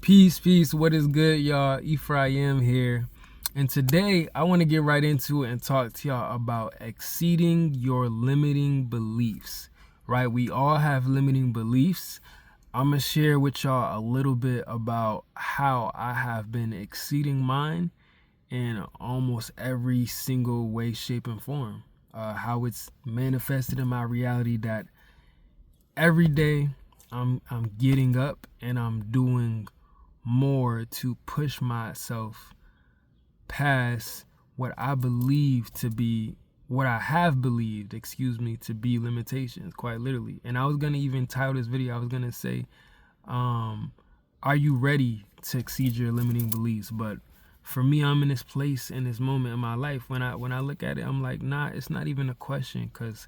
Peace. What is good, y'all? Ephraim here. And today, I want to get right into it and talk to y'all about exceeding your limiting beliefs, right? We all have limiting beliefs. I'm going to share with y'all a little bit about how I have been exceeding mine in almost every single way, shape, and form. How it's manifested in my reality that every day I'm getting up and I'm doing more to push myself past what I believe to be what I have believed, to be limitations, quite literally. And I was gonna even title this video, I was gonna say, are you ready to exceed your limiting beliefs? But for me, I'm in this place in this moment in my life when I look at it, I'm like, nah, it's not even a question, because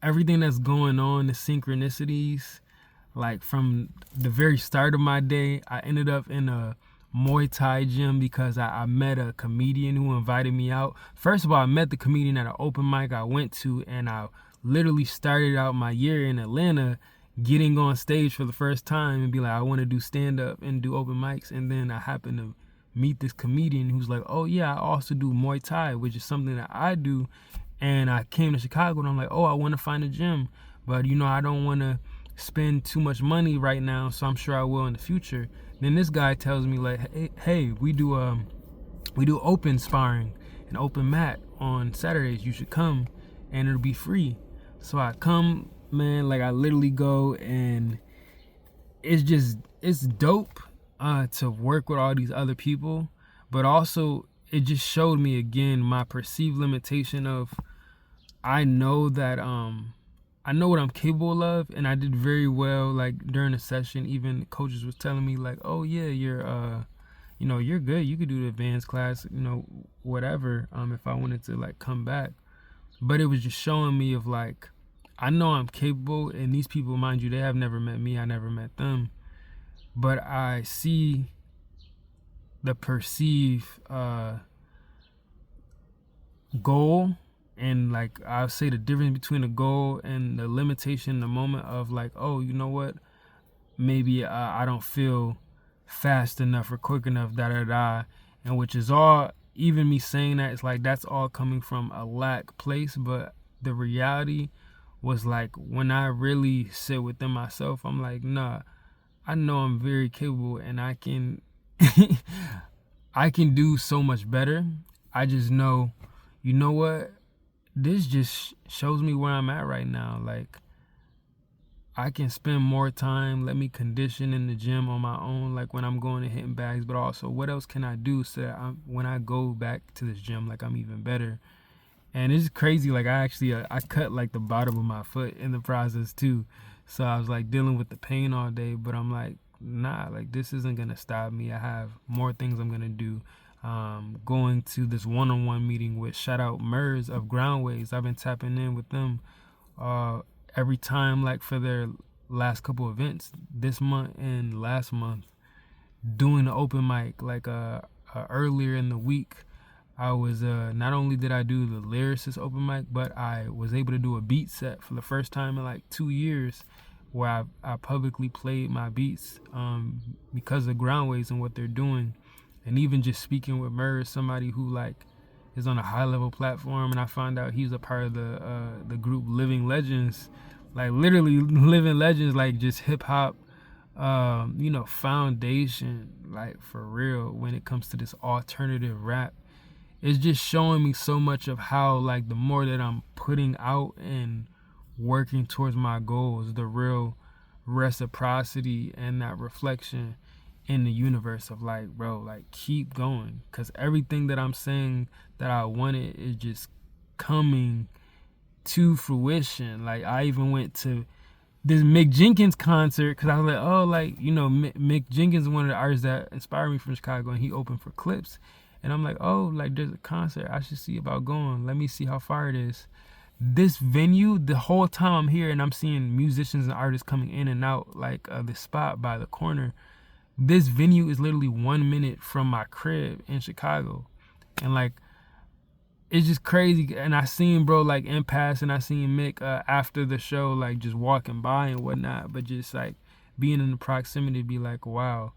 everything that's going on, the synchronicities, like from the very start of my day, I ended up in a Muay Thai gym because I met a comedian who invited me out. First of all, I met the comedian at an open mic I went to, and I literally started out my year in Atlanta getting on stage for the first time and be like, I want to do stand-up and do open mics. And then I happened to meet this comedian who's like, oh yeah, I also do Muay Thai, which is something that I do. And I came to Chicago and I'm like, oh, I want to find a gym, but I don't want to spend too much money right now, so I'm sure I will in the future. Then this guy tells me like, hey, we do open sparring and open mat on Saturdays. You should come and it'll be free. So I come, man, like I literally go, and it's dope to work with all these other people, but also it just showed me again my perceived limitation of I know that I know what I'm capable of, and I did very well. Like during the session, even coaches was telling me like, "Oh yeah, you're good. You could do the advanced class, whatever. If I wanted to like come back." But it was just showing me of like, I know I'm capable, and these people, mind you, they have never met me. I never met them, but I see the perceived goal. And like I'll say the difference between the goal and the limitation, the moment of like, oh, you know what? Maybe I don't feel fast enough or quick enough, and which is all. Even me saying that, it's like that's all coming from a lack place. But the reality was like when I really sit within myself, I'm like, nah, I know I'm very capable, and I can, I can do so much better. I just know, you know what? This just shows me where I'm at right now. Like, I can spend more time, let me condition in the gym on my own, like when I'm going and hitting bags, but also what else can I do so that when I go back to this gym, like I'm even better. And it's crazy, like I actually, I cut like the bottom of my foot in the process too. So I was like dealing with the pain all day, but I'm like, nah, like this isn't gonna stop me. I have more things I'm gonna do. Going to this one-on-one meeting with shout out Mers of Groundways. I've been tapping in with them every time, like for their last couple events this month and last month, doing the open mic. Like earlier in the week, I was not only did I do the lyricist open mic, but I was able to do a beat set for the first time in like 2 years, where I publicly played my beats because of Groundways and what they're doing. And even just speaking with Murs, somebody who like is on a high level platform, and I found out he's a part of the group Living Legends, like literally Living Legends, like just hip hop, foundation, like for real when it comes to this alternative rap. It's just showing me so much of how like the more that I'm putting out and working towards my goals, the real reciprocity and that reflection in the universe of like, bro, like keep going, because everything that I'm saying that I wanted is just coming to fruition. Like I even went to this Mick Jenkins concert because I was like, oh, like Mick Jenkins is one of the artists that inspired me from Chicago, and he opened for Clips, and I'm like, oh, like there's a concert I should see about going. Let me see how far it is. This venue, the whole time I'm here and I'm seeing musicians and artists coming in and out, like the spot by the corner, this venue is literally 1 minute from my crib in Chicago. And like, it's just crazy. And I seen bro like Impasse, and I seen Mick after the show, like just walking by and whatnot, but just like being in the proximity, be like, wow,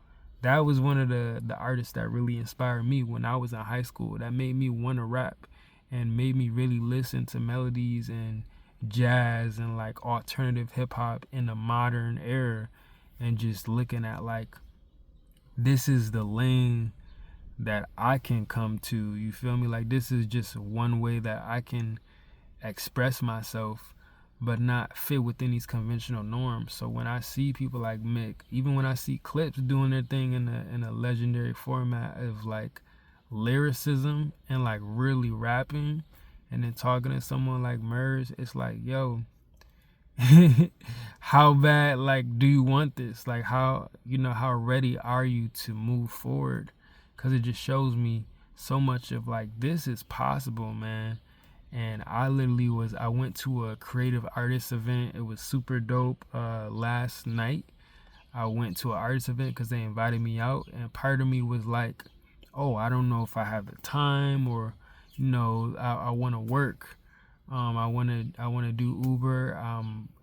that was one of the artists that really inspired me when I was in high school. That made me want to rap and made me really listen to melodies and jazz and like alternative hip hop in the modern era, and just looking at like, this is the lane that I can come to. You feel me? Like, this is just one way that I can express myself but not fit within these conventional norms. So when I see people like Mick, even when I see clips doing their thing in a legendary format of like lyricism and like really rapping, and then talking to someone like Murs, it's like, yo, how bad like do you want this? Like, how, how ready are you to move forward? Because it just shows me so much of like, this is possible, man. And I went to a creative artist event. It was super dope. Last night I went to an artist event because they invited me out, and part of me was like, oh, I don't know if I have the time, or I want to work. I want to do Uber.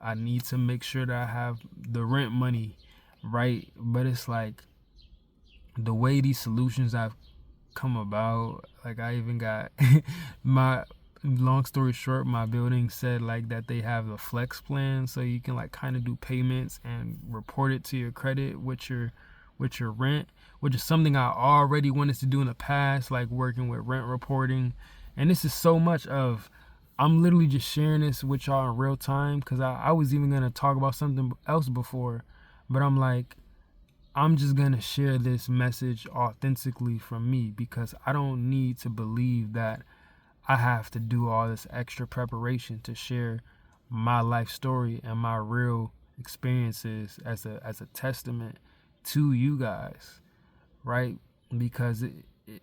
I need to make sure that I have the rent money right. But it's like, the way these solutions have come about, like, I even got my, long story short, my building said like that they have a flex plan, so you can like kind of do payments and report it to your credit with your rent, which is something I already wanted to do in the past, like working with rent reporting. And this is so much of, I'm literally just sharing this with y'all in real time, because I was even going to talk about something else before, but I'm like, I'm just going to share this message authentically from me, because I don't need to believe that I have to do all this extra preparation to share my life story and my real experiences as a testament to you guys, right? Because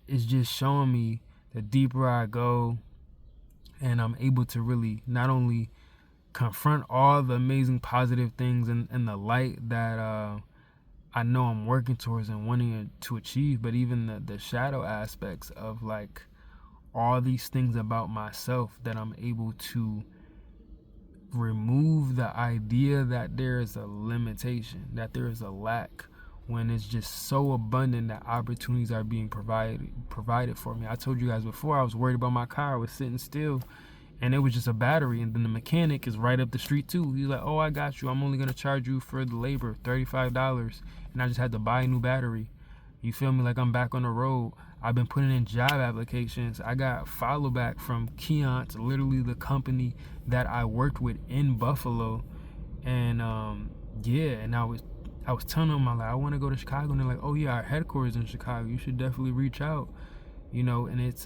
it's just showing me, the deeper I go and I'm able to really not only confront all the amazing positive things and the light that I know I'm working towards and wanting to achieve, but even the shadow aspects of like all these things about myself, that I'm able to remove the idea that there is a limitation, that there is a lack, when it's just so abundant that opportunities are being provided for me. I told you guys before, I was worried about my car. I was sitting still and it was just a battery, and then the mechanic is right up the street too. He's like, oh, I got you, I'm only gonna charge you for the labor, $35. And I just had to buy a new battery. You feel me? Like, I'm back on the road. I've been putting in job applications. I got follow back from Keon's, literally the company that I worked with in Buffalo. And yeah, and I was telling them, I want to go to Chicago, and they're like, oh yeah, our headquarters in Chicago, you should definitely reach out. And it's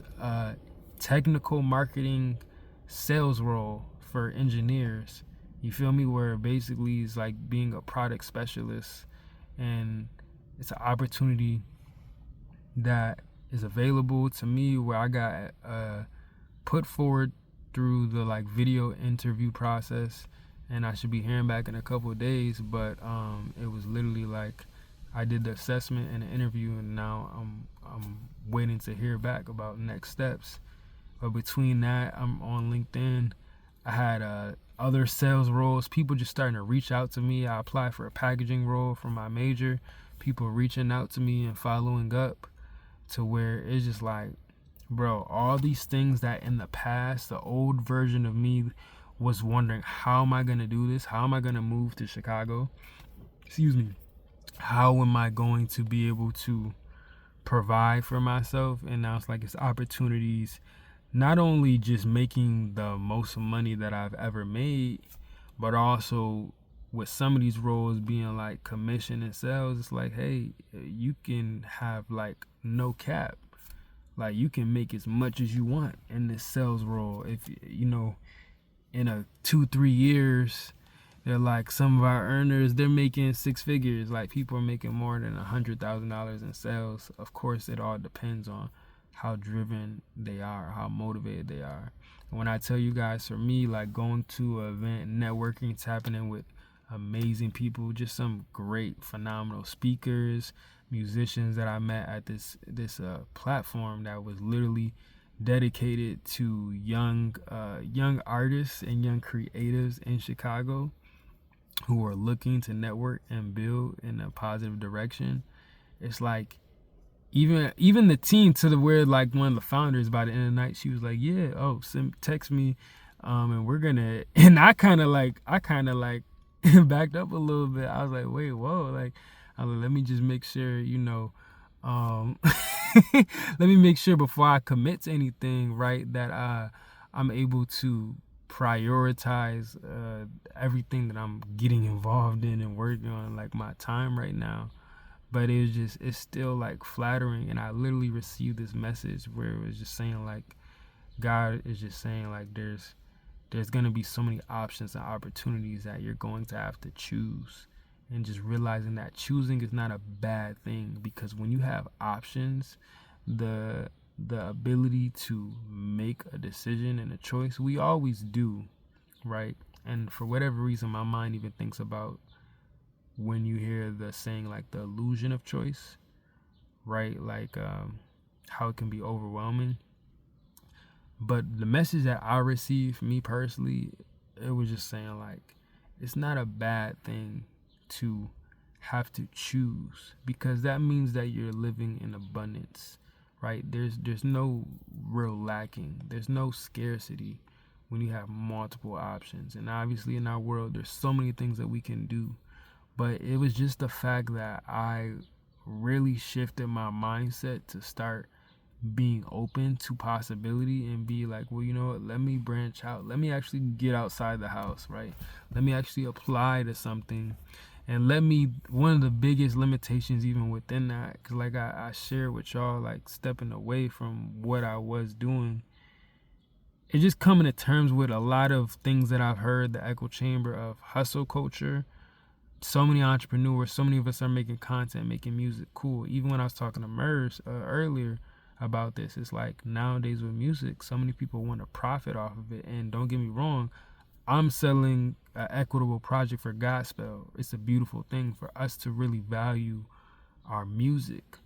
technical marketing sales role for engineers. You feel me? Where basically it's like being a product specialist, and it's an opportunity that is available to me, where I got put forward through the like video interview process, and I should be hearing back in a couple of days. But it was literally like, I did the assessment and the interview, and now I'm waiting to hear back about next steps. But between that, I'm on LinkedIn. I had other sales roles, people just starting to reach out to me. I applied for a packaging role for my major, people reaching out to me and following up, to where it's just like, bro, all these things that in the past, the old version of me was wondering, how am I going to do this? How am I going to move to Chicago? Excuse me. How am I going to be able to provide for myself? And now it's like, it's opportunities, not only just making the most money that I've ever made, but also with some of these roles being like commission and sales. It's like, hey, you can have like no cap. Like, you can make as much as you want in this sales role. If in a 2-3 years, they're like, some of our earners, they're making 6 figures. Like, people are making more than $100,000 in sales. Of course, it all depends on how driven they are, how motivated they are. And when I tell you guys, for me, like, going to an event, networking, tapping in with amazing people, just some great, phenomenal speakers, musicians that I met at this platform that was literally dedicated to young artists and young creatives in Chicago who are looking to network and build in a positive direction. it's like even the team, to the where like one of the founders, by the end of the night, she was like, yeah, oh, text me, and we're gonna, and I kind of like backed up a little bit. I was like, wait, whoa, like, I was like, let me just make sure, let me make sure before I commit to anything, right, that I'm able to prioritize everything that I'm getting involved in and working on, like my time right now. But it's still like flattering, and I literally received this message where it was just saying like, God is just saying like, there's gonna be so many options and opportunities that you're going to have to choose, and just realizing that choosing is not a bad thing, because when you have options, the ability to make a decision and a choice, we always do, right? And for whatever reason, my mind even thinks about when you hear the saying like the illusion of choice, right? Like how it can be overwhelming. But the message that I received, me personally, it was just saying like, it's not a bad thing to have to choose, because that means that you're living in abundance, right? There's no real lacking. There's no scarcity when you have multiple options. And obviously in our world, there's so many things that we can do. But it was just the fact that I really shifted my mindset to start being open to possibility and be like, well, you know what, let me branch out. Let me actually get outside the house, right? Let me actually apply to something. And one of the biggest limitations even within that, because like I shared with y'all, like stepping away from what I was doing, it's just coming to terms with a lot of things that I've heard, the echo chamber of hustle culture. So many entrepreneurs, so many of us are making content, making music, cool. Even when I was talking to Mers earlier about this, it's like nowadays with music, so many people want to profit off of it. And don't get me wrong, I'm selling an equitable project for gospel. It's a beautiful thing for us to really value our music.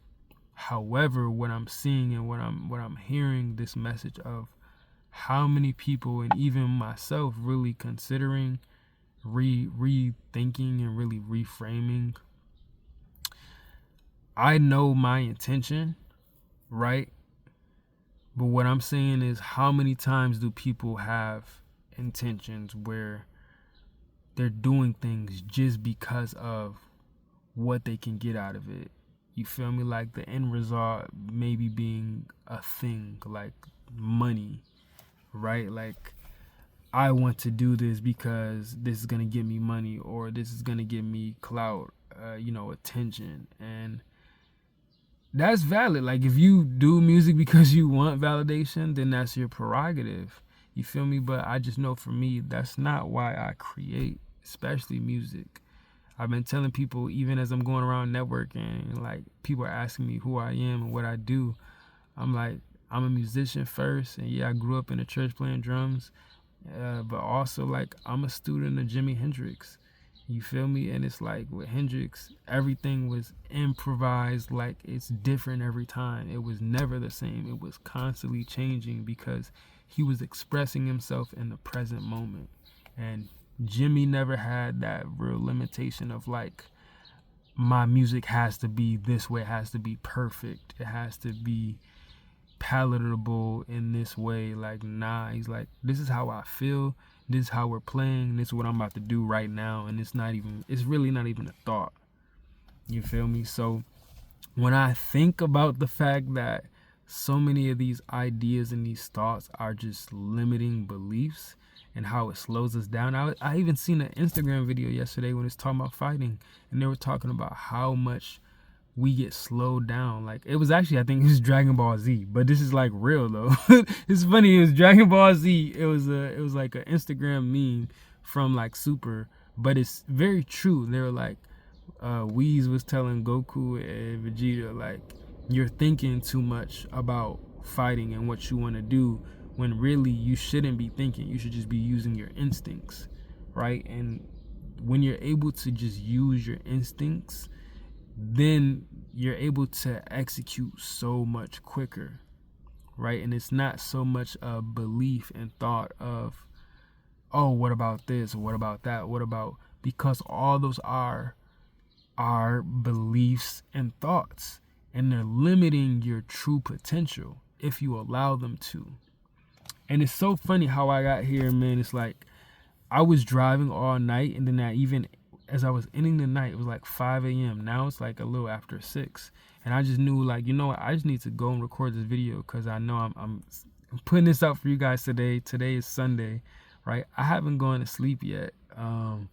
However, what I'm seeing and what I'm hearing, this message of how many people, and even myself, really considering rethinking and really reframing. I know my intention, right? But what I'm saying is, how many times do people have intentions where they're doing things just because of what they can get out of it? You feel me? Like the end result maybe being a thing like money, right? Like, I want to do this because this is going to get me money, or this is going to get me clout, attention. And that's valid. Like, if you do music because you want validation, then that's your prerogative. You feel me? But I just know for me, that's not why I create, especially music. I've been telling people, even as I'm going around networking, like people are asking me who I am and what I do. I'm like, I'm a musician first. And yeah, I grew up in a church playing drums. But also, like, I'm a student of Jimi Hendrix. You feel me? And it's like with Hendrix, everything was improvised. Like, it's different every time. It was never the same. It was constantly changing because he was expressing himself in the present moment. And Jimmy never had that real limitation of like, my music has to be this way. It has to be perfect. It has to be palatable in this way. Like, nah, he's like, this is how I feel, this is how we're playing, this is what I'm about to do right now. And it's really not even a thought. You feel me? So when I think about the fact that so many of these ideas and these thoughts are just limiting beliefs and how it slows us down, I even seen an Instagram video yesterday when it's talking about fighting, and they were talking about how much we get slowed down. Like, it was actually, I think it was Dragon Ball Z, but this is like real though. It's funny, it was Dragon Ball Z. It was like an Instagram meme from like Super, but it's very true. They were like, Whis was telling Goku and Vegeta, like, you're thinking too much about fighting and what you want to do, when really you shouldn't be thinking. You should just be using your instincts, right? And when you're able to just use your instincts, then you're able to execute so much quicker, right? And it's not so much a belief and thought of, oh, what about this? What about that? What about, because all those are are beliefs and thoughts, and they're limiting your true potential if you allow them to. And it's so funny how I got here, man. It's like I was driving all night, and then even as I was ending the night, it was like 5 a.m. Now it's like a little after 6. And I just knew, like, you know what? I just need to go and record this video because I know I'm putting this out for you guys today. Today is Sunday, right? I haven't gone to sleep yet from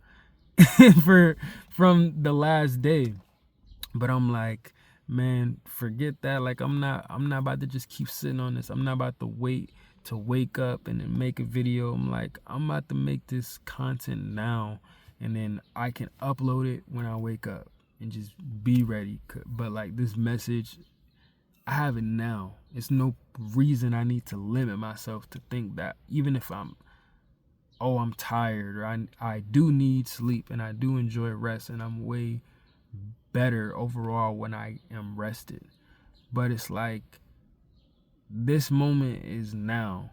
the last day. But I'm like, man, forget that. Like, I'm not about to just keep sitting on this. I'm not about to wait to wake up and then make a video. I'm like, I'm about to make this content now, and then I can upload it when I wake up and just be ready. But like, this message, I have it now. It's no reason I need to limit myself to think that even if I'm tired, or I do need sleep, and I do enjoy rest, and I'm way better overall when I am rested. But it's like, this moment is now,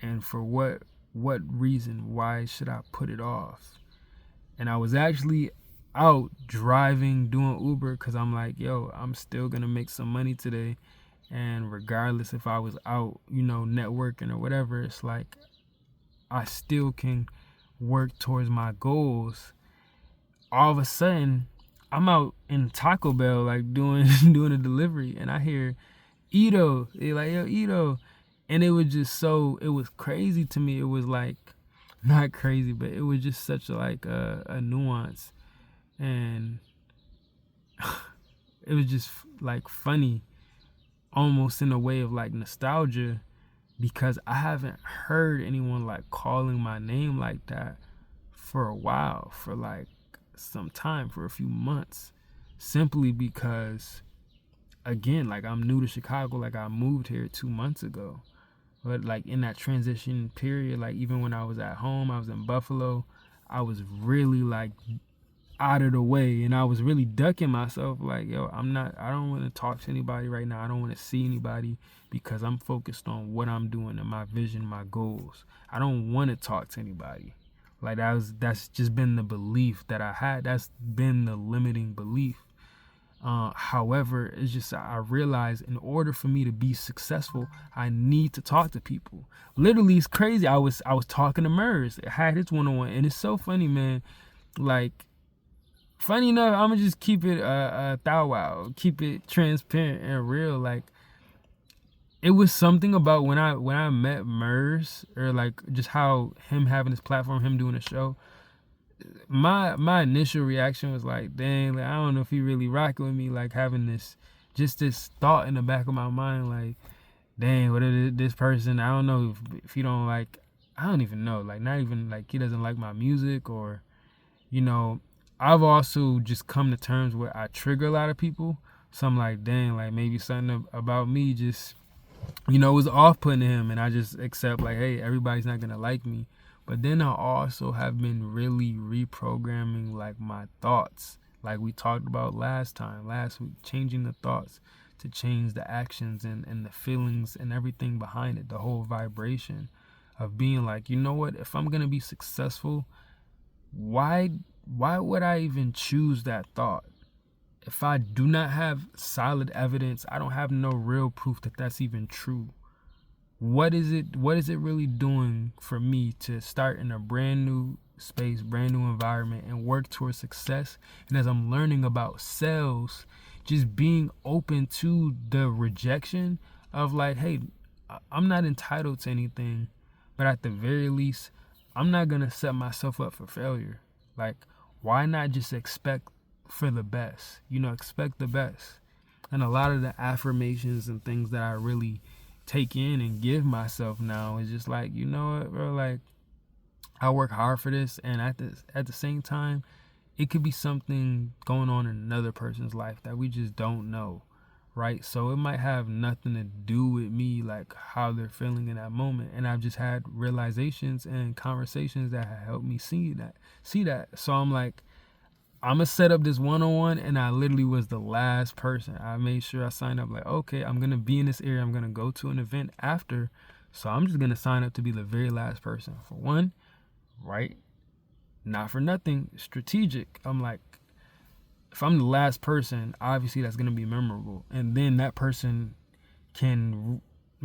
and for what reason? Why should I put it off? And I was actually out driving, doing Uber, because I'm like, yo, I'm still gonna make some money today, and regardless if I was out, networking or whatever, it's like I still can work towards my goals. All of a sudden, I'm out in Taco Bell, like doing a delivery, and I hear Ito. They're like, yo, Ito. And it was just it was crazy to me. It was like, not crazy, but it was just such a nuance. And it was just like funny, almost in a way of like nostalgia, because I haven't heard anyone like calling my name like that for a while, for like some time, for a few months, simply because, again, like, I'm new to Chicago. Like, I moved here 2 months ago, but like in that transition period, like even when I was at home, I was in Buffalo, I was really like out of the way, and I was really ducking myself, like, yo, I don't want to talk to anybody right now. I don't want to see anybody, because I'm focused on what I'm doing and my vision, my goals. I don't want to talk to anybody. Like, that's just been the belief that I had. That's been the limiting belief. However, it's just, I realized in order for me to be successful, I need to talk to people. Literally, it's crazy. I was talking to Murs. I had his one-on-one, and it's so funny, man. Like, funny enough, I'm gonna just keep it thou wow, keep it transparent and real. Like, it was something about when I met Murs, or like just how him having his platform, him doing a show. My initial reaction was like, dang, like, I don't know if he really rocking with me. Like, having this thought in the back of my mind, like, dang, what is this person? I don't know if he don't like. I don't even know. Like, not even like he doesn't like my music, or I've also just come to terms where I trigger a lot of people. So I'm like, dang, like maybe something about me just, was off-putting to him, and I just accept, like, hey, everybody's not gonna like me. But then I also have been really reprogramming like my thoughts, like we talked about last week, changing the thoughts to change the actions and the feelings and everything behind it, the whole vibration of being like, you know what, if I'm gonna be successful, why would I even choose that thought? If I do not have solid evidence, I don't have no real proof that that's even true. What is it really doing for me to start in a brand new space, brand new environment, and work towards success? And as I'm learning about selves, just being open to the rejection of like, hey, I'm not entitled to anything, but at the very least, I'm not gonna set myself up for failure. Like, why not just expect for the best? Expect the best. And a lot of the affirmations and things that I really take in and give myself now is just like, you know what, bro, like, I work hard for this, and at the same time, it could be something going on in another person's life that we just don't know, right? So it might have nothing to do with me, like how they're feeling in that moment. And I've just had realizations and conversations that have helped me see that. So I'm like, I'm gonna set up this one-on-one, and I literally was the last person. I made sure I signed up, like, okay, I'm gonna be in this area, I'm gonna go to an event after, so I'm just gonna sign up to be the very last person. For one, right? Not for nothing, strategic. I'm like, if I'm the last person, obviously that's going to be memorable. And then that person can,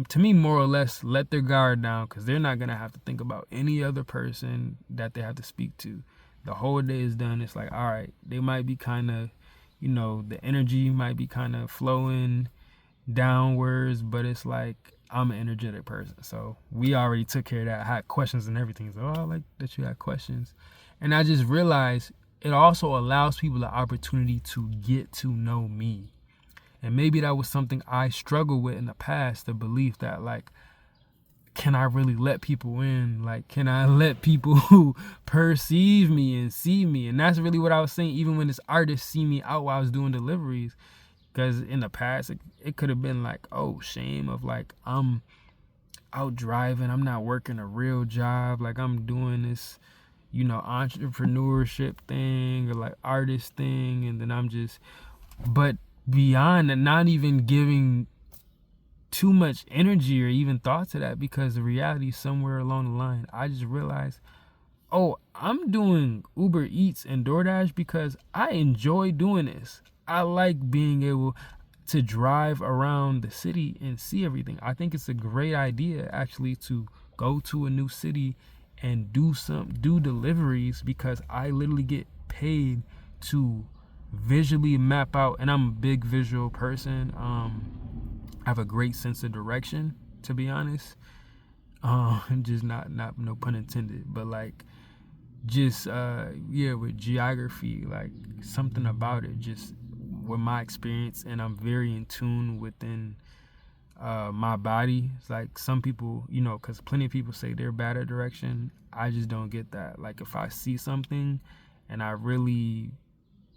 to me, more or less let their guard down, because they're not going to have to think about any other person that they have to speak to. The whole day is done. It's like, all right, they might be kind of, the energy might be kind of flowing downwards, but it's like, I'm an energetic person. So we already took care of that. I had questions and everything. So, I like that you had questions. And I just realized it also allows people the opportunity to get to know me. And maybe that was something I struggled with in the past, the belief that, like, can I really let people in? Like, can I let people who perceive me and see me? And that's really what I was saying, even when this artist see me out while I was doing deliveries. Because in the past, it could have been like, oh, shame of like, I'm out driving, I'm not working a real job, like I'm doing this, entrepreneurship thing or like artist thing, and then I'm just, but beyond that, not even giving too much energy or even thought to that, because the reality somewhere along the line, I just realized, oh, I'm doing Uber Eats and DoorDash because I enjoy doing this. I like being able to drive around the city and see everything. I think it's a great idea actually to go to a new city and do deliveries, because I literally get paid to visually map out, and I'm a big visual person. I have a great sense of direction, to be honest. Just not no pun intended, but like just with geography, like something about it, just with my experience, and I'm very in tune within my body. It's like some people, because plenty of people say they're bad at direction. I just don't get that. Like if I see something and I really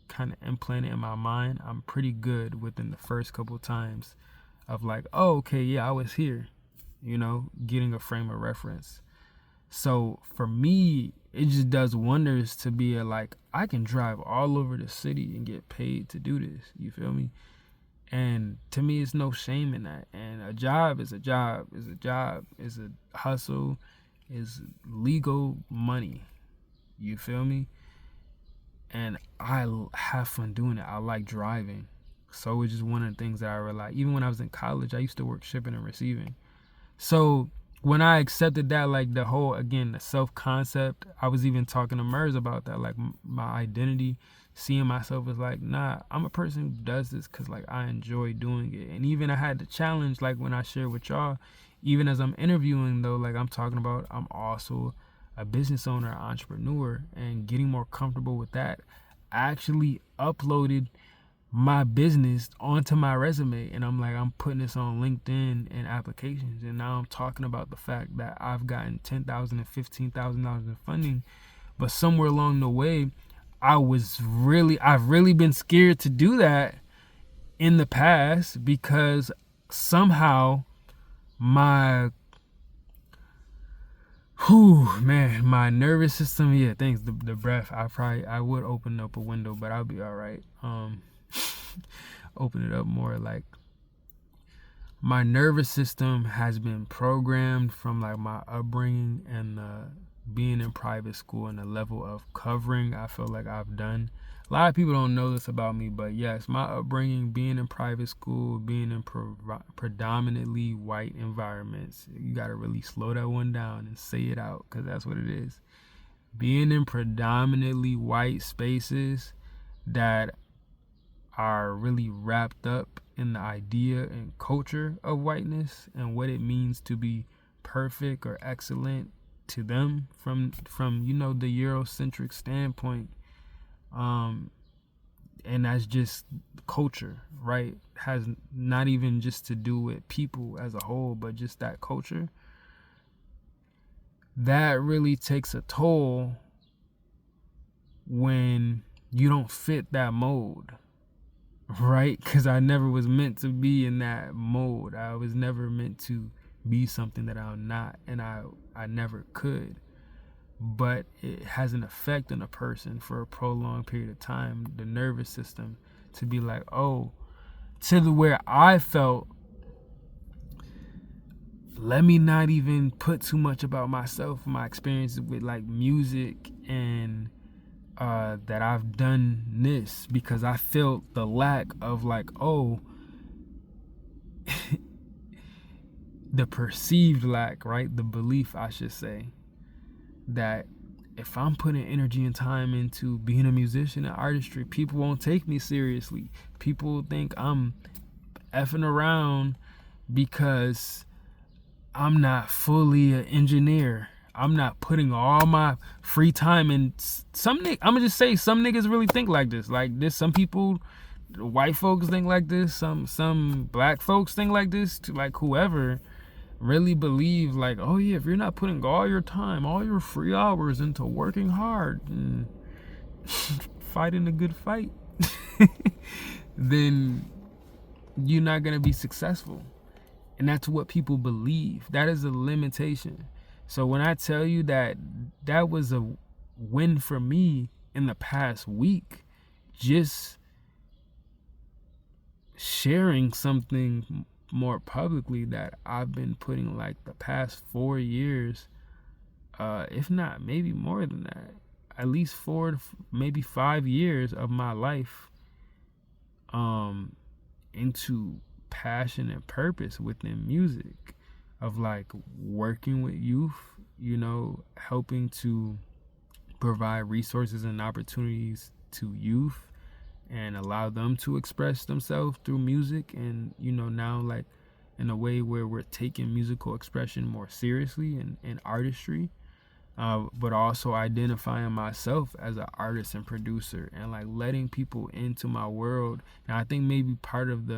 kind of implant it in my mind, I'm pretty good within the first couple times of like, oh, okay, yeah, I was here, getting a frame of reference. So for me, it just does wonders to be like, I can drive all over the city and get paid to do this. You feel me? And to me, it's no shame in that. And a job is a job, is a job, is a hustle, is legal money. You feel me? And I have fun doing it. I like driving. So it's just one of the things that I realized. Even when I was in college, I used to work shipping and receiving. So when I accepted that, like the whole, again, the self-concept, I was even talking to Mers about that, like my identity, seeing myself as like, nah, I'm a person who does this because like I enjoy doing it. And even I had the challenge, like when I share with y'all, even as I'm interviewing though, like I'm talking about, I'm also a business owner, entrepreneur, and getting more comfortable with that. I actually uploaded my business onto my resume, and I'm like, I'm putting this on LinkedIn and applications, and now I'm talking about the fact that I've gotten $10,000 and $15,000 in funding. But somewhere along the way, I've really been scared to do that in the past, because somehow my my nervous system, thanks, the breath, I would open up a window, but I'll be all right. Open it up more. Like my nervous system has been programmed from like my upbringing and being in private school, and the level of covering I feel like I've done. A lot of people don't know this about me, but yes, my upbringing, being in private school, being in predominantly white environments, you got to really slow that one down and say it out, because that's what it is. Being in predominantly white spaces that are really wrapped up in the idea and culture of whiteness and what it means to be perfect or excellent to them from the Eurocentric standpoint, and that's just culture, right? Has not even just to do with people as a whole, but just that culture that really takes a toll when you don't fit that mold, right? Because I never was meant to be in that mold. I was never meant to be something that I'm not, and I never could. But it has an effect on a person for a prolonged period of time, the nervous system, to be like, oh, to the where I felt, let me not even put too much about myself, my experiences with like music and that I've done this because I felt the lack of like, oh, the perceived lack, right? The belief, I should say, that if I'm putting energy and time into being a musician and artistry, people won't take me seriously. People think I'm effing around because I'm not fully an engineer. I'm not putting all my free time in. I'm gonna just say some niggas really think like this. Like this, some people, white folks think like this. Some black folks think like this. To like whoever really believe like, oh yeah, if you're not putting all your time, all your free hours into working hard and fighting a good fight, then you're not gonna be successful. And that's what people believe. That is a limitation. So when I tell you that that was a win for me in the past week, just sharing something more publicly that I've been putting like the past 4 years, if not maybe more than that, at least 4 to maybe 5 years of my life into passion and purpose within music, of like working with youth, helping to provide resources and opportunities to youth and allow them to express themselves through music. And now like in a way where we're taking musical expression more seriously and artistry, but also identifying myself as an artist and producer and like letting people into my world. And I think maybe part of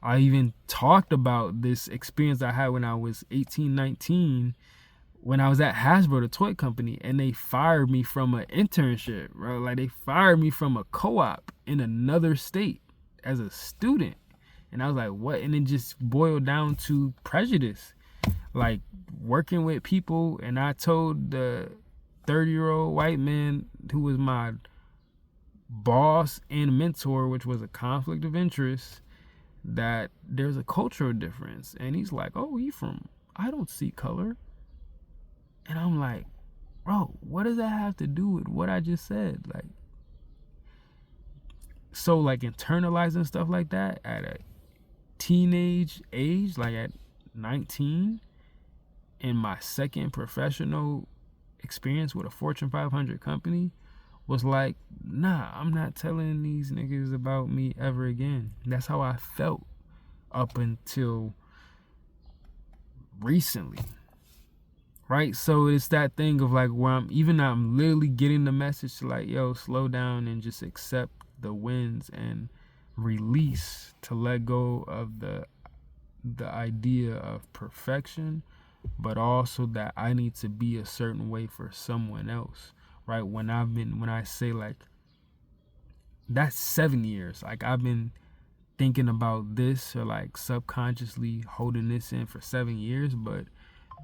I even talked about this experience I had when I was 18, 19, when I was at Hasbro, the toy company, and they fired me from an internship, bro. Like they fired me from a co-op in another state as a student. And I was like, what? And it just boiled down to prejudice, like working with people. And I told the 30-year-old white man who was my boss and mentor, which was a conflict of interest, that there's a cultural difference. And he's like, oh, I don't see color. And I'm like, bro, what does that have to do with what I just said? Like, so like internalizing stuff like that at a teenage age, like at 19, in my second professional experience with a Fortune 500 company, was like, nah, I'm not telling these niggas about me ever again. That's how I felt up until recently, right? So it's that thing of like where I'm literally getting the message to like, yo, slow down and just accept the wins and release, to let go of the idea of perfection, but also that I need to be a certain way for someone else, right? When I say like, that's 7 years, like I've been thinking about this or like subconsciously holding this in for 7 years, but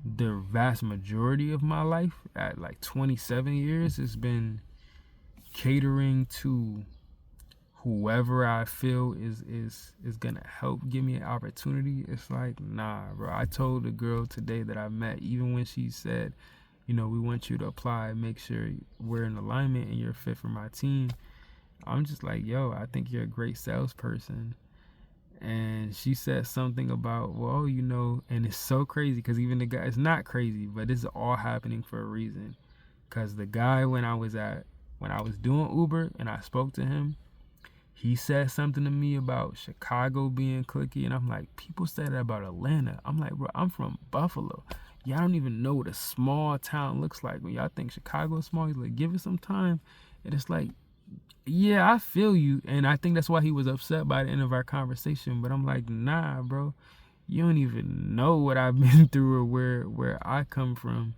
the vast majority of my life at like 27 years has been catering to whoever I feel is gonna help give me an opportunity. It's like, nah, bro. I told the girl today that I met, even when she said, we want you to apply, make sure we're in alignment and you're fit for my team, I'm just like, yo, I think you're a great salesperson. And she said something about, well, and it's so crazy because even the guy, it's not crazy, but it's all happening for a reason. Because the guy, when I was doing Uber and I spoke to him, he said something to me about Chicago being cliquey, and I'm like, people say that about Atlanta. I'm like, bro, I'm from Buffalo. Y'all don't even know what a small town looks like. When y'all think Chicago is small, he's like, give it some time. And it's like, yeah, I feel you. And I think that's why he was upset by the end of our conversation. But I'm like, nah, bro, you don't even know what I've been through or where I come from.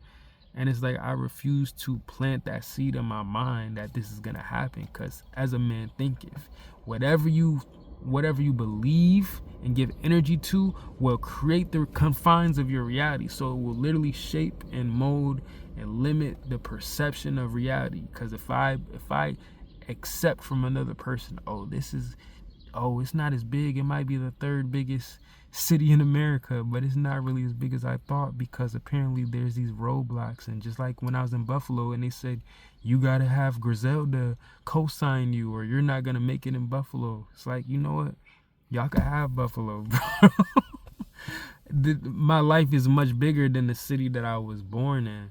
And it's like, I refuse to plant that seed in my mind that this is gonna happen, because as a man thinketh, whatever you believe and give energy to will create the confines of your reality. So it will literally shape and mold and limit the perception of reality. Because if I accept from another person, oh, this is oh, it's not as big. It might be the third biggest city in America, but it's not really as big as I thought, because apparently there's these roadblocks. And just like when I was in Buffalo and they said, you got to have Griselda co-sign you or you're not going to make it in Buffalo. It's like, you know what? Y'all can have Buffalo, bro. My life is much bigger than the city that I was born in.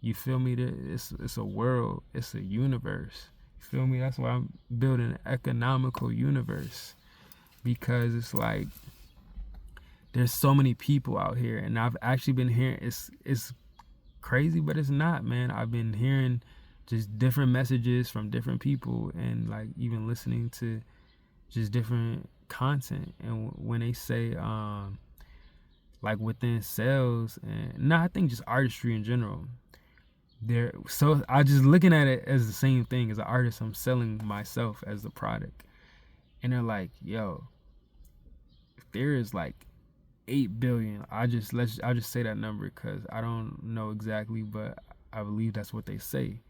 You feel me? It's a world. It's a universe. You feel me? That's why I'm building an economical universe, because it's like there's so many people out here, and I've actually been hearing, it's crazy, but it's not, man. I've been hearing just different messages from different people, and like even listening to just different content. And when they say like within selves, and I think just artistry in general, there, so I just looking at it as the same thing. As an artist, I'm selling myself as the product, and they're like, yo, if there is like 8 billion, I'll just say that number because I don't know exactly, but I believe that's what they say.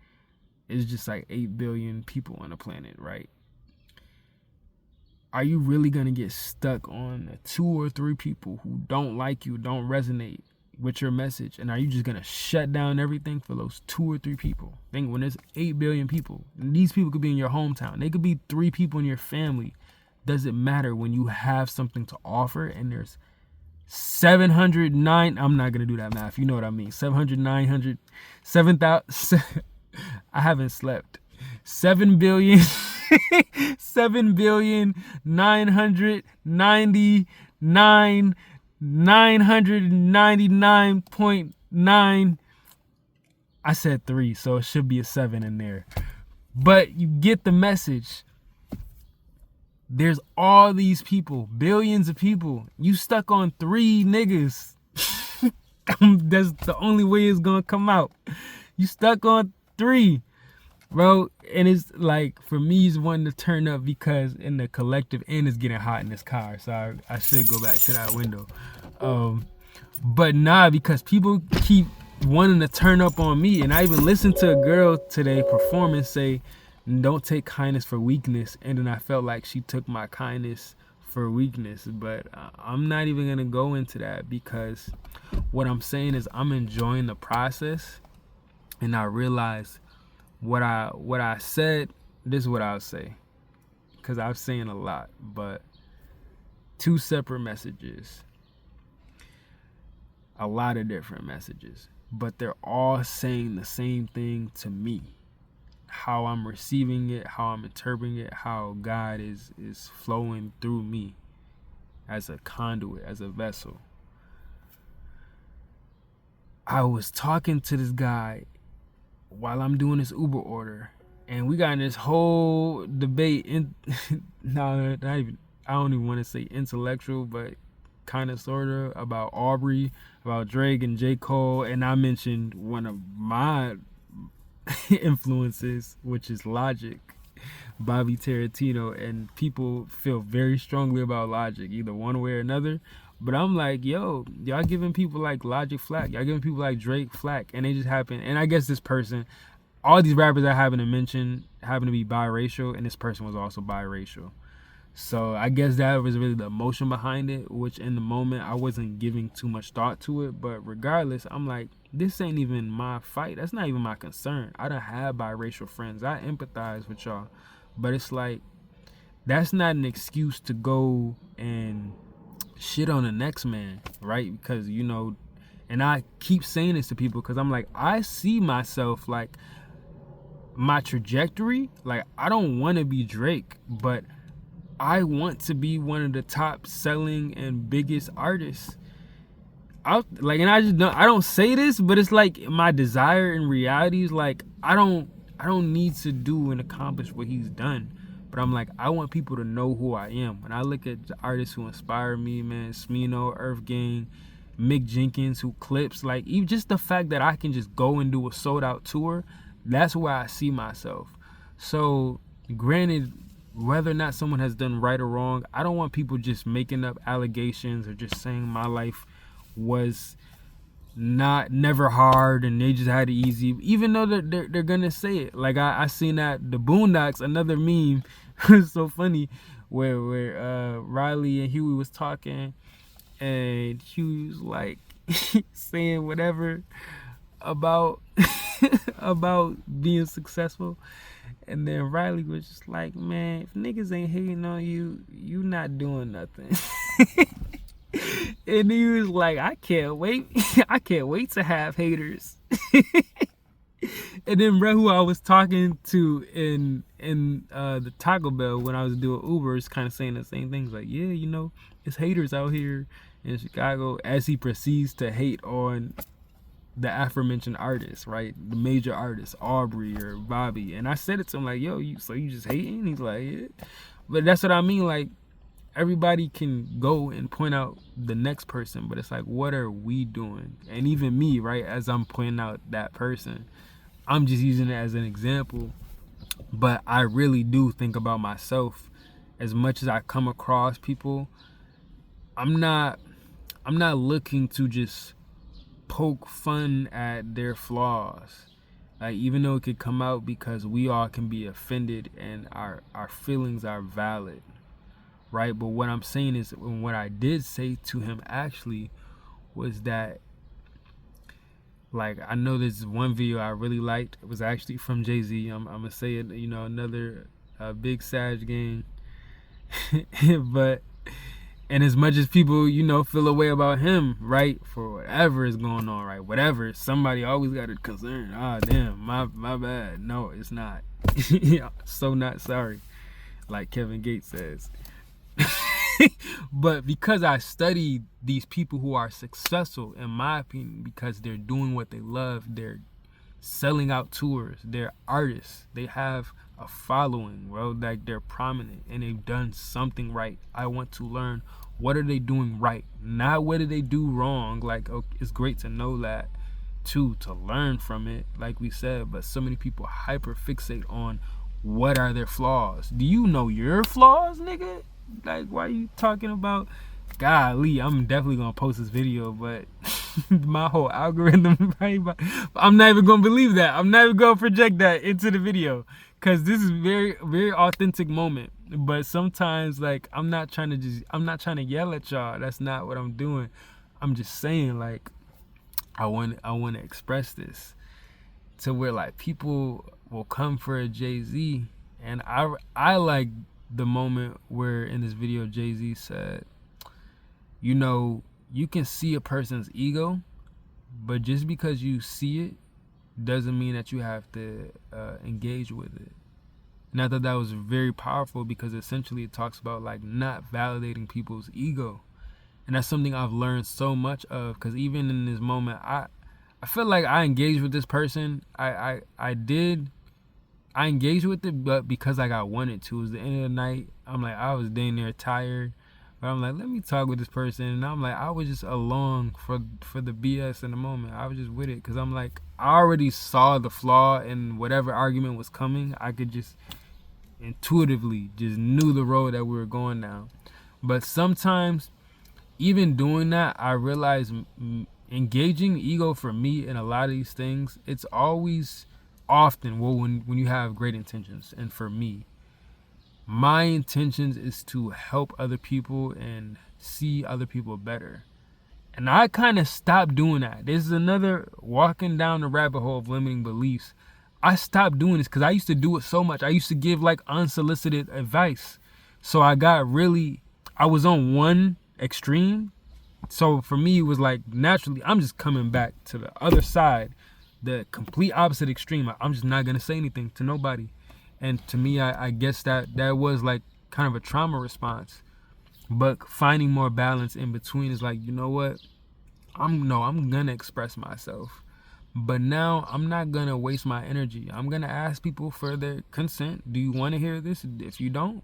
It's just like 8 billion people on the planet, right? Are you really gonna get stuck on 2 or 3 people who don't like you, don't resonate with your message, and are you just gonna shut down everything for those 2 or 3 people? Think, when there's 8 billion people, and these people could be in your hometown, they could be 3 people in your family. Does it matter when you have something to offer and there's 709, I'm not gonna do that math, you know what I mean, 700, 900, 7,000, I haven't slept, 7 billion, 7 billion 999 999.9. I said 3, so it should be a 7 in there, but you get the message. There's all these people, billions of people. You stuck on 3 niggas. That's the only way it's gonna come out. You stuck on 3, bro. And it's like, for me, it's wanting to turn up because in the collective, and it's getting hot in this car, so I should go back to that window. But nah, because people keep wanting to turn up on me. And I even listened to a girl today perform and say, don't take kindness for weakness. And then I felt like she took my kindness for weakness. But I'm not even gonna go into that, because what I'm saying is I'm enjoying the process. And I realized what I said, this is what I'll say, because I'm saying a lot, but 2 separate messages, a lot of different messages, but they're all saying the same thing to me. How I'm receiving it, how I'm interpreting it, how God is flowing through me as a conduit, as a vessel. I was talking to this guy while I'm doing this Uber order, and we got in this whole debate. No, not even, I don't even want to say intellectual, but kind of sort of, about Aubrey, about Drake and J. Cole. And I mentioned one of my influences, which is Logic, Bobby Tarantino, and people feel very strongly about Logic, either one way or another. But I'm like, yo, y'all giving people like Logic flack, y'all giving people like Drake flack, and they just happen. And I guess this person, all these rappers I happen to mention happen to be biracial, and this person was also biracial. So I guess that was really the emotion behind it, which in the moment I wasn't giving too much thought to it. But regardless, I'm like, this ain't even my fight. That's not even my concern. I don't have biracial friends. I empathize with y'all. But it's like, that's not an excuse to go and shit on the next man, right? Because, you know, and I keep saying this to people because I'm like, I see myself, like, my trajectory. Like, I don't want to be Drake, but I want to be one of the top selling and biggest artists out. Like, and I don't say this, but it's like my desire in reality is like, I don't need to do and accomplish what he's done. But I'm like, I want people to know who I am. When I look at the artists who inspire me, man, Smino, Earth Gang, Mick Jenkins, who clips, like, even just the fact that I can just go and do a sold out tour, that's where I see myself. So granted, whether or not someone has done right or wrong, I don't want people just making up allegations or just saying my life was never hard and they just had it easy, even though they're gonna say it. Like I seen that the Boondocks, another meme, it's so funny, where Riley and Huey was talking, and Huey was like saying whatever about about being successful, and then Riley was just like, man, if niggas ain't hating on you, you not doing nothing. And he was like, I can't wait. I can't wait to have haters. And then bro, who I was talking to in the Taco Bell when I was doing Uber is kind of saying the same things. Like, yeah, you know, it's haters out here in Chicago, as he proceeds to hate on the aforementioned artists, right? The major artists, Aubrey or Bobby. And I said it to him like, yo, you just hating? He's like, yeah. But that's what I mean. Like, everybody can go and point out the next person, but it's like, what are we doing? And even me, right, as I'm pointing out that person, I'm just using it as an example, but I really do think about myself. As much as I come across people, I'm not looking to just poke fun at their flaws. Like, even though it could come out, because we all can be offended and our feelings are valid, right? But what I'm saying is, what I did say to him actually was that, like, I know there's one video I really liked. It was actually from Jay-Z. I'm gonna say it, you know, another big Sag gang. But, and as much as people, you know, feel a way about him, right, for whatever is going on, right, whatever, somebody always got a concern. Ah, damn, my bad. No, it's not. So not sorry, like Kevin Gates says. But because I studied these people who are successful, in my opinion, because they're doing what they love, they're selling out tours, they're artists, they have a following, bro, like they're prominent and they've done something right. I want to learn, what are they doing right, not what did they do wrong. Like, okay, it's great to know that too, to learn from it, like we said, but so many people hyper fixate on what are their flaws. Do you know your flaws, nigga? Like, why are you talking about? Golly, I'm definitely gonna post this video, but my whole algorithm, right? I'm not even gonna believe that. I'm not even gonna project that into the video, because this is very, very authentic moment. But sometimes, like, I'm not trying to yell at y'all. That's not what I'm doing. I'm just saying, like, I want to express this to where, like, people will come for a Jay-Z, and I like the moment where in this video Jay-Z said, you know, you can see a person's ego, but just because you see it doesn't mean that you have to engage with it. And I thought that was very powerful, because essentially it talks about, like, not validating people's ego. And that's something I've learned so much of, because even in this moment, I feel like I engaged with this person. I engaged with it, but because I wanted to. It was the end of the night. I'm like, I was dang near tired, but I'm like, let me talk with this person. And I'm like, I was just along for the BS in the moment. I was just with it, because I'm like, I already saw the flaw in whatever argument was coming. I could just intuitively just knew the road that we were going down. But sometimes, even doing that, I realized engaging ego for me in a lot of these things, it's always often, well, when you have great intentions. And for me, my intentions is to help other people and see other people better. And I kind of stopped doing that. This is another walking down the rabbit hole of limiting beliefs. I stopped doing this because I used to do it so much. I used to give, like, unsolicited advice. So I was on one extreme. So for me, it was like, naturally, I'm just coming back to the other side, the complete opposite extreme. I'm just not going to say anything to nobody. And to me, I guess that was like kind of a trauma response. But finding more balance in between is like, you know what? I'm going to express myself. But now I'm not going to waste my energy. I'm going to ask people for their consent. Do you want to hear this? If you don't,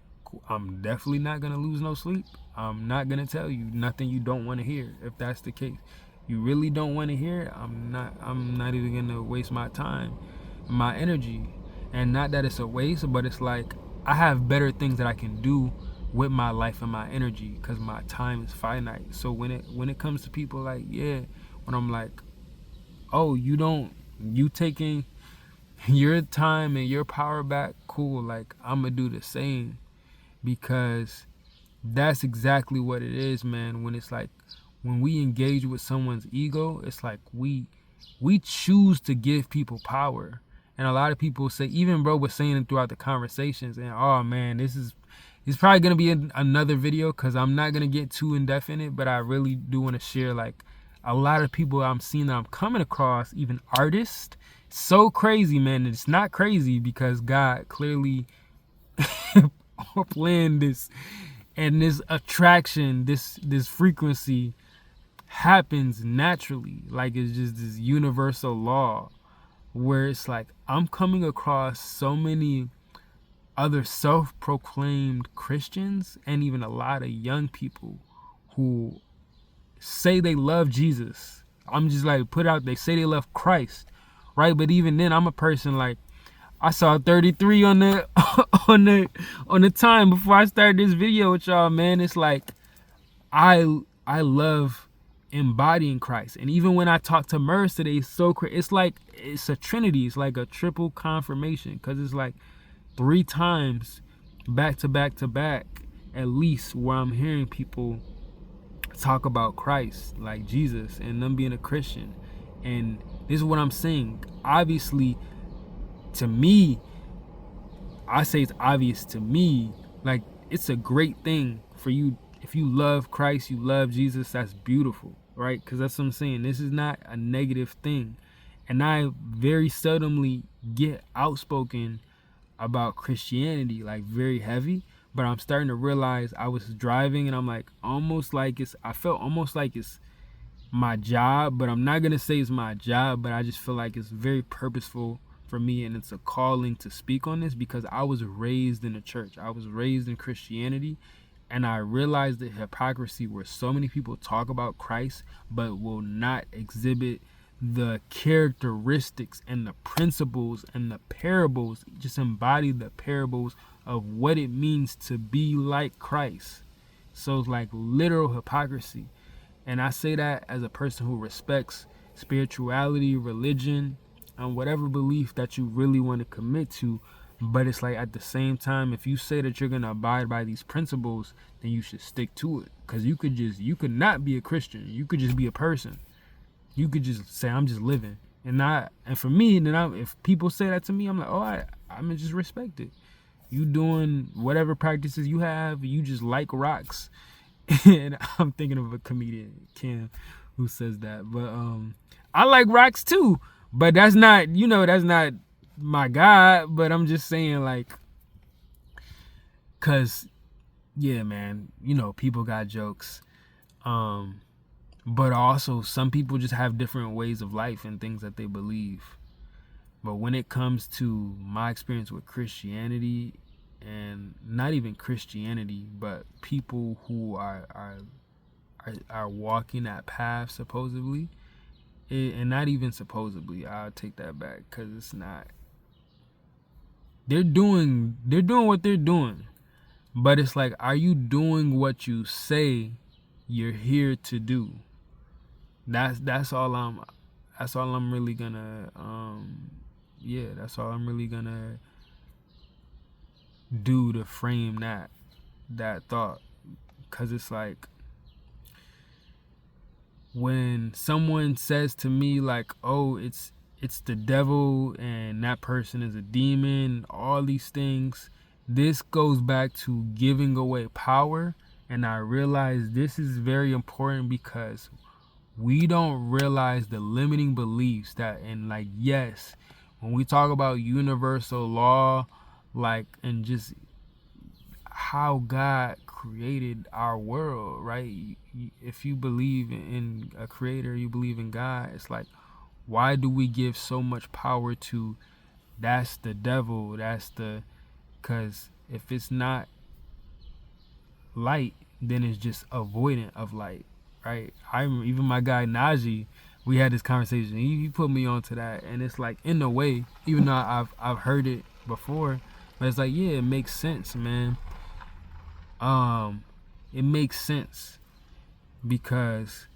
I'm definitely not going to lose no sleep. I'm not going to tell you nothing you don't want to hear, if that's the case. You really don't want to hear it, I'm not even going to waste my time, my energy. And not that it's a waste, but it's like, I have better things that I can do with my life and my energy, because my time is finite. So when it comes to people, like, yeah, when I'm like, oh, you taking your time and your power back, cool, like, I'm gonna do the same. because that's exactly what it is, man. When it's like, when we engage with someone's ego, it's like we choose to give people power. And a lot of people say, even bro was saying it throughout the conversations, and oh man, it's probably gonna be another video because I'm not gonna get too in depth in it, but I really do want to share like a lot of people I'm seeing that I'm coming across, even artists. So crazy, man. It's not crazy because God clearly planned this, and this attraction, this frequency happens naturally. Like it's just this universal law where it's like I'm coming across so many other self-proclaimed Christians and even a lot of young people who say they love Jesus. I'm just like, put out, they say they love Christ, right? But even then, I'm a person like, I saw 33 on the on the time before I started this video with y'all, man. It's like I love embodying Christ. And even when I talk to Murs today, it's like it's a trinity. It's like a triple confirmation, because it's like 3 times back to back to back at least where I'm hearing people talk about Christ, like Jesus, and them being a Christian. And this is what I'm saying. Obviously, to me, I say it's obvious to me, like it's a great thing for you. If you love Christ, you love Jesus, that's beautiful, right? Because that's what I'm saying. This is not a negative thing. And I very seldomly get outspoken about Christianity, like very heavy. But I'm starting to realize, I was driving and I'm like, I felt almost like it's my job, but I'm not gonna say it's my job, but I just feel like it's very purposeful for me, and it's a calling to speak on this because I was raised in the church. I was raised in Christianity, and I realized the hypocrisy where so many people talk about Christ but will not exhibit the characteristics and the principles and the parables, just embody the parables of what it means to be like Christ. So it's like literal hypocrisy. And I say that as a person who respects spirituality, religion, and whatever belief that you really want to commit to. But it's like, at the same time, if you say that you're going to abide by these principles, then you should stick to it. Because you could not be a Christian. You could just be a person. You could just say, I'm just living. And for me, then if people say that to me, I'm like, oh, I'm going to just respect it. You doing whatever practices you have, you just like rocks. And I'm thinking of a comedian, Kim, who says that. But I like rocks too. But that's not my God. But I'm just saying, like, cause yeah, man, people got jokes. But also some people just have different ways of life and things that they believe. But when it comes to my experience with Christianity, and not even Christianity, but people who are walking that path supposedly, and not even supposedly, I'll take that back, because it's not. They're doing what they're doing, but it's like, are you doing what you say you're here to do? That's all I'm really gonna that's all I'm really gonna do to frame that thought. Because it's like, when someone says to me like, oh, it's the devil and that person is a demon, all these things, this goes back to giving away power. And I realize this is very important, because we don't realize the limiting beliefs that, and like, yes, when we talk about universal law, like, and just how God created our world, right? If you believe in a creator, you believe in God, it's like, why do we give so much power to, that's the devil, because if it's not light, then it's just avoidant of light, right? Even my guy Najee, we had this conversation, he put me onto that, and it's like, in a way, even though I've heard it before, but it's like, yeah, it makes sense, man. It makes sense, because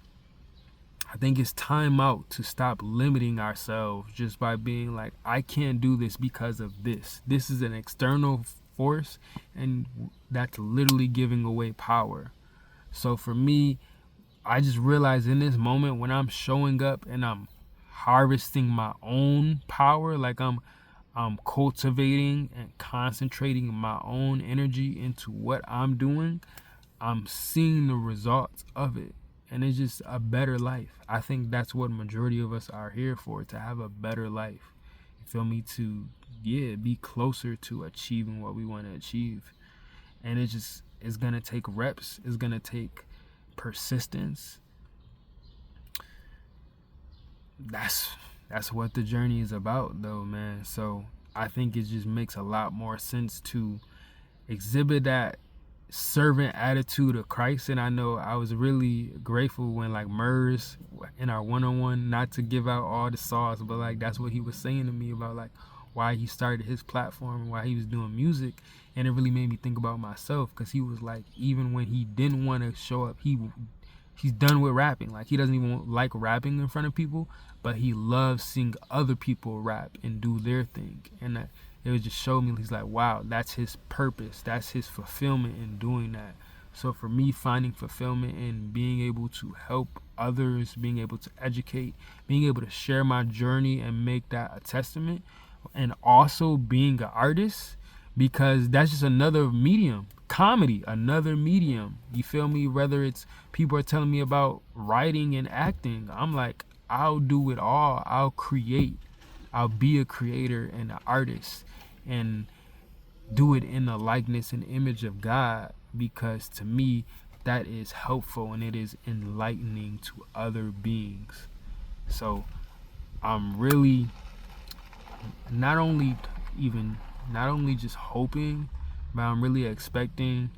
I think it's time out to stop limiting ourselves just by being like, I can't do this because of this. This is an external force, and that's literally giving away power. So for me, I just realized in this moment when I'm showing up and I'm harvesting my own power, like I'm cultivating and concentrating my own energy into what I'm doing, I'm seeing the results of it. And it's just a better life. I think that's what majority of us are here for, to have a better life. You feel me? To, yeah, be closer to achieving what we want to achieve. And it's going to take reps. It's going to take persistence. That's what the journey is about, though, man. So I think it just makes a lot more sense to exhibit that servant attitude of Christ. And I know I was really grateful when, like, Murs in our one-on-one, not to give out all the sauce, but like that's what he was saying to me about like why he started his platform and why he was doing music. And it really made me think about myself, because he was like, even when he didn't want to show up, he's done with rapping. Like, he doesn't even like rapping in front of people, but he loves seeing other people rap and do their thing. And it would just show me, he's like, wow, that's his purpose. That's his fulfillment in doing that. So for me, finding fulfillment in being able to help others, being able to educate, being able to share my journey and make that a testament, and also being an artist, because that's just another medium. Comedy, another medium. You feel me? Whether it's people are telling me about writing and acting, I'm like, I'll do it all. I'll create. I'll be a creator and an artist, and do it in the likeness and image of God, because to me, that is helpful and it is enlightening to other beings. So I'm really not only just hoping, but I'm really expecting,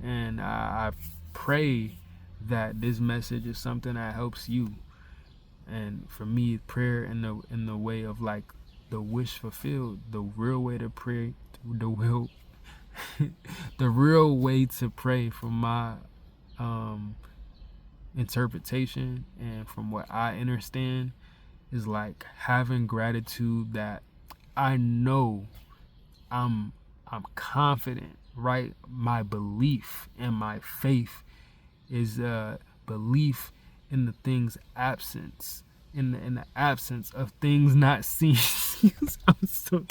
and I pray that this message is something that helps you. And for me, prayer in the way of like the wish fulfilled, the real way to pray, the real way to pray, from my interpretation and from what I understand, is like having gratitude that I know, I'm confident, right? My belief and my faith is a belief in the things absence, in the absence of things not seen. I'm so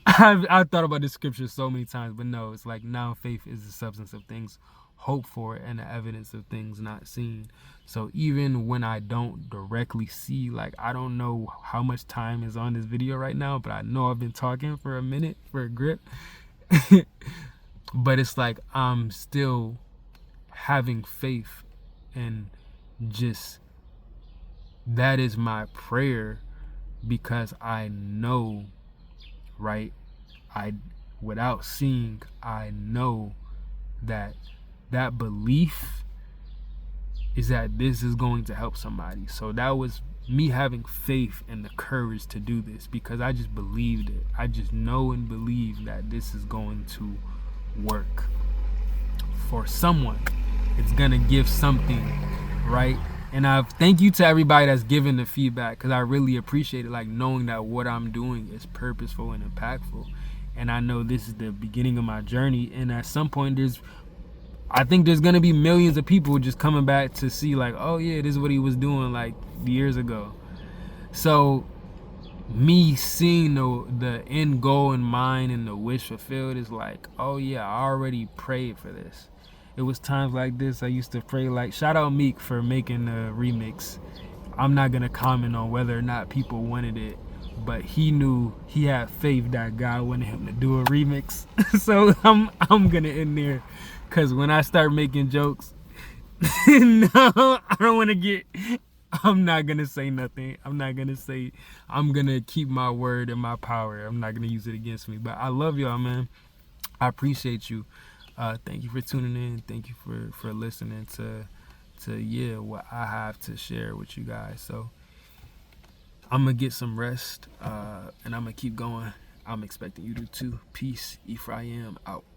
I've thought about this scripture so many times, but no, it's like, now faith is the substance of things hoped for and the evidence of things not seen. So even when I don't directly see, like, I don't know how much time is on this video right now, but I know I've been talking for a minute for a grip. But it's like I'm still having faith, and just that is my prayer, because I know, right? Without seeing, I know that belief is that this is going to help somebody. So that was me having faith and the courage to do this, because I just believed it. I just know and believe that this is going to work for someone. It's gonna give something, right? And I thank you to everybody that's given the feedback, because I really appreciate it, like knowing that what I'm doing is purposeful and impactful. And I know this is the beginning of my journey, and at some point I think there's gonna be millions of people just coming back to see, like, oh yeah, this is what he was doing like years ago. So me seeing the end goal in mind and the wish fulfilled is like, oh yeah, I already prayed for this. It was times like this I used to pray, like, shout out Meek for making the remix. I'm not gonna comment on whether or not people wanted it, but he knew, he had faith that God wanted him to do a remix. So I'm gonna end there, because when I start making jokes, no, I don't want to get. I'm not gonna say nothing. I'm gonna keep my word and my power. I'm not gonna use it against me. But I love y'all, man. I appreciate you. Thank you for tuning in. Thank you for listening to yeah, what I have to share with you guys. So I'm gonna get some rest, and I'm gonna keep going. I'm expecting you to too. Peace. Ephraim out.